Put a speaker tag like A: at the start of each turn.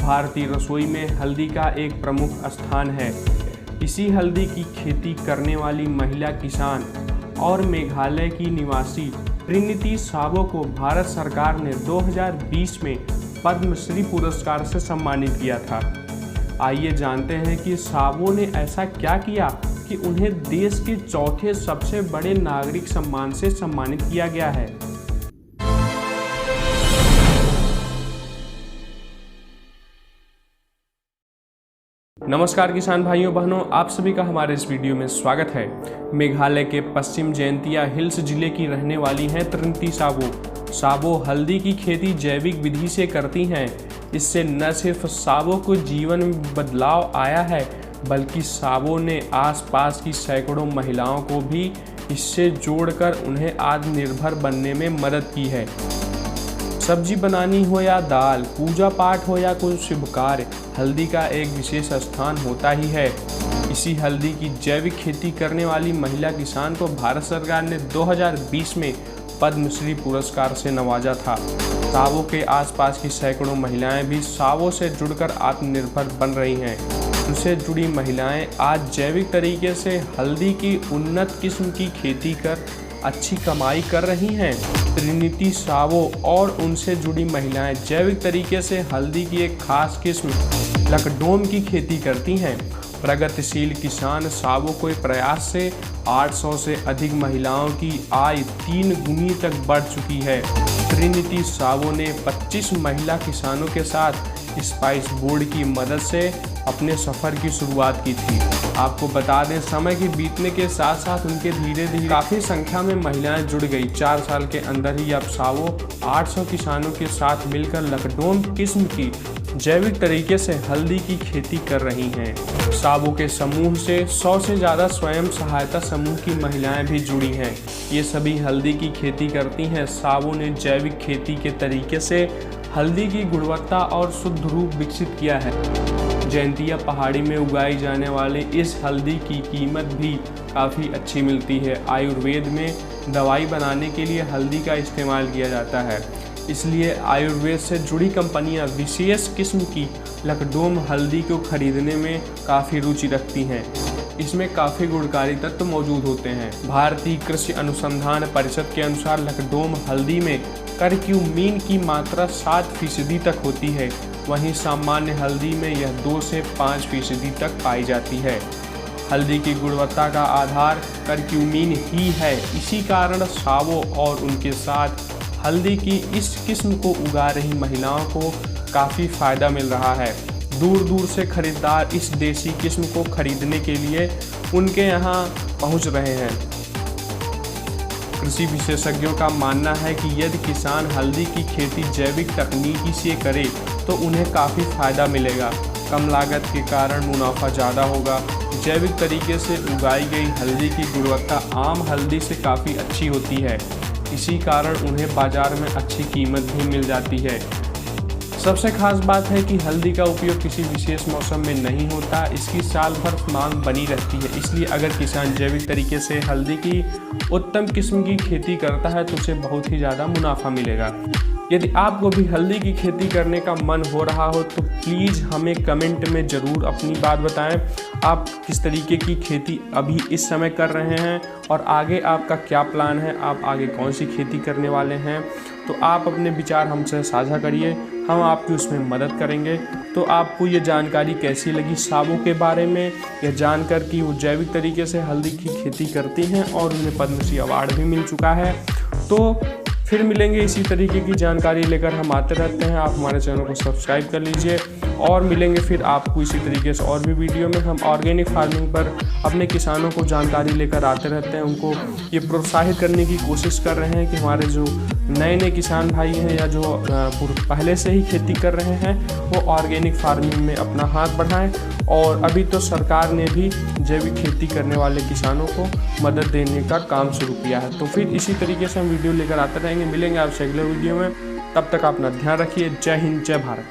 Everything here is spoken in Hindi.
A: भारतीय रसोई में हल्दी का एक प्रमुख स्थान है। इसी हल्दी की खेती करने वाली महिला किसान और मेघालय की निवासी ट्रिनिटी सावो को भारत सरकार ने 2020 में पद्मश्री पुरस्कार से सम्मानित किया था। आइए जानते हैं कि सावो ने ऐसा क्या किया कि उन्हें देश के चौथे सबसे बड़े नागरिक सम्मान से सम्मानित किया गया है। नमस्कार किसान भाइयों बहनों, आप सभी का हमारे इस वीडियो में स्वागत है। मेघालय के पश्चिम जयंतिया हिल्स जिले की रहने वाली हैं ट्रिनिटी सावो। सावो हल्दी की खेती जैविक विधि से करती हैं। इससे न सिर्फ सावो को जीवन में बदलाव आया है, बल्कि सावो ने आसपास की सैकड़ों महिलाओं को भी इससे जोड़कर उन्हें आत्मनिर्भर बनने में मदद की है। सब्जी बनानी हो या दाल, पूजा पाठ हो या कोई शुभ कार्य, हल्दी का एक विशेष स्थान होता ही है। इसी हल्दी की जैविक खेती करने वाली महिला किसान को भारत सरकार ने 2020 में पद्मश्री पुरस्कार से नवाजा था। सावो के आसपास की सैकड़ों महिलाएं भी सावो से जुड़कर आत्मनिर्भर बन रही हैं। उनसे जुड़ी महिलाएं आज जैविक तरीके से हल्दी की उन्नत किस्म की खेती कर अच्छी कमाई कर रही हैं। ट्रिनिटी सावो और उनसे जुड़ी महिलाएं जैविक तरीके से हल्दी की एक खास किस्म लकडोम की खेती करती हैं। प्रगतिशील किसान सावो के प्रयास से 800 से अधिक महिलाओं की आय 3 गुनी तक बढ़ चुकी है। ट्रिनिटी सावो ने 25 महिला किसानों के साथ स्पाइस बोर्ड की मदद से अपने सफ़र की शुरुआत की थी। आपको बता दें, समय के बीतने के साथ साथ उनके धीरे धीरे काफ़ी संख्या में महिलाएं जुड़ गई। 4 साल के अंदर ही अब सावो 800 किसानों के साथ मिलकर लकडोम किस्म की जैविक तरीके से हल्दी की खेती कर रही हैं। सावो के समूह से 100 से ज़्यादा स्वयं सहायता समूह की महिलाएं भी जुड़ी हैं। ये सभी हल्दी की खेती करती हैं। सावो ने जैविक खेती के तरीके से हल्दी की गुणवत्ता और शुद्ध रूप विकसित किया है। जयंतिया पहाड़ी में उगाई जाने वाली इस हल्दी की कीमत भी काफ़ी अच्छी मिलती है। आयुर्वेद में दवाई बनाने के लिए हल्दी का इस्तेमाल किया जाता है, इसलिए आयुर्वेद से जुड़ी कंपनियां विशेष किस्म की लकडोम हल्दी को खरीदने में काफ़ी रुचि रखती हैं। इसमें काफ़ी गुणकारी तत्व मौजूद होते हैं। भारतीय कृषि अनुसंधान परिषद के अनुसार लकडोम हल्दी में करक्यूमिन की मात्रा 7% तक होती है, वहीं सामान्य हल्दी में यह 2 से 5% तक पाई जाती है। हल्दी की गुणवत्ता का आधार करक्यूमिन ही है। इसी कारण सावो और उनके साथ हल्दी की इस किस्म को उगा रही महिलाओं को काफ़ी फ़ायदा मिल रहा है। दूर दूर से खरीदार इस देसी किस्म को खरीदने के लिए उनके यहाँ पहुँच रहे हैं। कृषि विशेषज्ञों का मानना है कि यदि किसान हल्दी की खेती जैविक तकनीकी से करे तो उन्हें काफ़ी फ़ायदा मिलेगा। कम लागत के कारण मुनाफा ज़्यादा होगा। जैविक तरीके से उगाई गई हल्दी की गुणवत्ता आम हल्दी से काफ़ी अच्छी होती है। इसी कारण उन्हें बाज़ार में अच्छी कीमत भी मिल जाती है। सबसे खास बात है कि हल्दी का उपयोग किसी विशेष मौसम में नहीं होता, इसकी साल भर मांग बनी रहती है। इसलिए अगर किसान जैविक तरीके से हल्दी की उत्तम किस्म की खेती करता है तो उसे बहुत ही ज़्यादा मुनाफा मिलेगा। यदि आपको भी हल्दी की खेती करने का मन हो रहा हो तो प्लीज़ हमें कमेंट में ज़रूर अपनी बात बताएं। आप किस तरीके की खेती अभी इस समय कर रहे हैं और आगे आपका क्या प्लान है, आप आगे कौन सी खेती करने वाले हैं। तो आप अपने विचार हमसे साझा करिए, हम आपकी उसमें मदद करेंगे। तो आपको ये जानकारी कैसी लगी सावो के बारे में, यह जानकर कि वो जैविक तरीके से हल्दी की खेती करती हैं और उन्हें पद्मश्री अवार्ड भी मिल चुका है। तो फिर मिलेंगे इसी तरीके की जानकारी लेकर, हम आते रहते हैं। आप हमारे चैनल को सब्सक्राइब कर लीजिए और मिलेंगे फिर आपको इसी तरीके से और भी वीडियो में। हम ऑर्गेनिक फार्मिंग पर अपने किसानों को जानकारी लेकर आते रहते हैं, उनको ये प्रोत्साहित करने की कोशिश कर रहे हैं कि हमारे जो नए किसान भाई हैं या जो पहले से ही खेती कर रहे हैं वो ऑर्गेनिक फार्मिंग में अपना हाथ बढ़ाएं। और अभी तो सरकार ने भी जैविक खेती करने वाले किसानों को मदद देने का काम शुरू किया है। तो फिर इसी तरीके से हम वीडियो लेकर आते रहेंगे। मिलेंगे आपसे अगले वीडियो में, तब तक अपना ध्यान रखिए। जय हिंद, जय भारत।